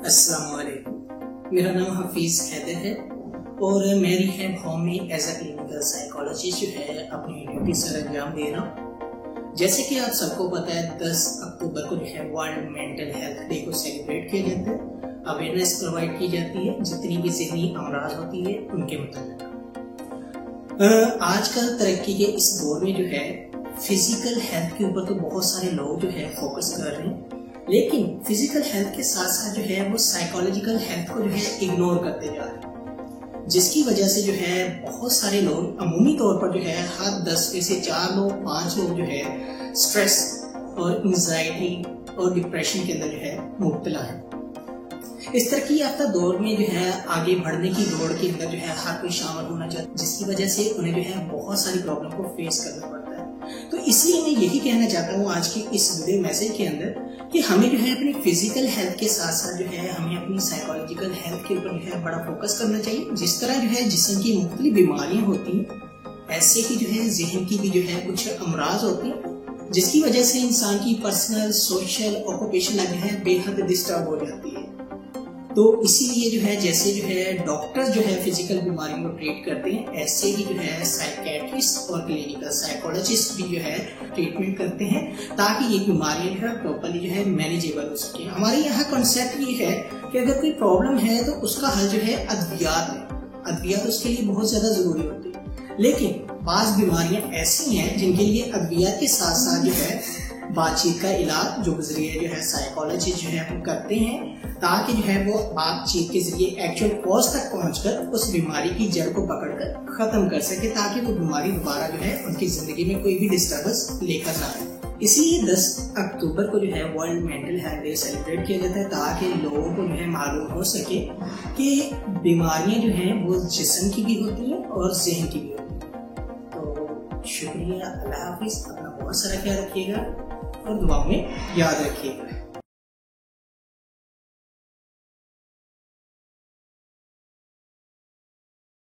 अस्सलाम वालेकुम। मेरा नाम हफीज़ हैदर है और मेरी है होम में एज अ क्लिनिकल साइकोलॉजिस्ट जो है अपनी ड्यूटी सर अंजाम दे रहा हूँ। जैसे कि आप सबको पता है 10 अक्टूबर को जो है वर्ल्ड मेंटल हेल्थ डे को सेलिब्रेट किया जाता है। अवेयरनेस प्रोवाइड की जाती है जितनी भी ज़हनी अमराज होती है उनके मुताबिक। आजकल तरक्की के इस दौर में जो है फिजिकल हेल्थ के ऊपर तो बहुत सारे लोग जो है फोकस कर रहे हैं, लेकिन फिजिकल हेल्थ के साथ साथ जो है वो साइकोलॉजिकल हेल्थ को जो है इग्नोर करते जा रहे हैं, जिसकी वजह से जो है बहुत सारे लोग अमूमी तौर पर जो है हर 10 में से 4 लोग 5 लोग जो है स्ट्रेस और एंजाइटी और डिप्रेशन के अंदर जो है मुब्तला है। इस तरक्की याफ्ता दौर में जो है आगे बढ़ने की दौड़ के अंदर जो है हर कोई शामिल होना चाहता है, जिसकी वजह से उन्हें जो है बहुत सारी प्रॉब्लम को फेस करना पड़ता है। तो इसलिए मैं यही कहना चाहता हूँ आज के इस वीडियो मैसेज के अंदर कि हमें जो है अपनी फिजिकल हेल्थ के साथ साथ जो है हमें अपनी साइकोलॉजिकल हेल्थ के ऊपर जो है बड़ा फोकस करना चाहिए। जिस तरह जो है जिस्म की मुख्तलिफ बीमारियां होती हैं, ऐसे ही जो है जहन की भी जो है कुछ अमराज होती हैं, जिसकी वजह से इंसान की पर्सनल, सोशल, ऑक्यूपेशनल लाइफ जो है बेहद डिस्टर्ब हो जाती है। तो इसीलिए जो है जैसे जो है डॉक्टर जो है फिजिकल बीमारियों को ट्रीट करते हैं, ऐसे ही जो है साइकेट्रिस्ट और क्लिनिकल साइकोलॉजिस्ट भी जो है ट्रीटमेंट करते हैं ताकि ये बीमारियां जो है प्रॉपर्ली जो है मैनेजेबल हो सके। हमारे यहाँ कॉन्सेप्ट ये है कि अगर कोई प्रॉब्लम है तो उसका हल जो है अद्वियात है। अद्वियात उसके लिए बहुत ज्यादा जरूरी होती है, लेकिन बाज़ बीमारियां ऐसी हैं जिनके लिए अद्वियात के साथ साथ जो है बातचीत का इलाज जो जरिए जो है साइकोलॉजिस्ट जो है वो करते हैं, ताकि जो है वो बातचीत के जरिए एक्चुअल कॉज तक पहुंचकर उस बीमारी की जड़ को पकड़कर खत्म कर सके, ताकि वो बीमारी दोबारा जो है उनकी जिंदगी में कोई भी डिस्टर्बेंस लेकर ना आए। इसीलिए 10 अक्टूबर को जो है world mental health day celebrate किया जाता है, ताकि लोगों को जो है मालूम हो सके कि बीमारियां जो हैं वो जिस्म की भी होती हैं और ज़हन की भी होती हैं। तो शुक्रिया, अल्लाह हाफिज़। अपना बहुत सारा ख्याल रखिएगा और दुआ में याद रखिएगा।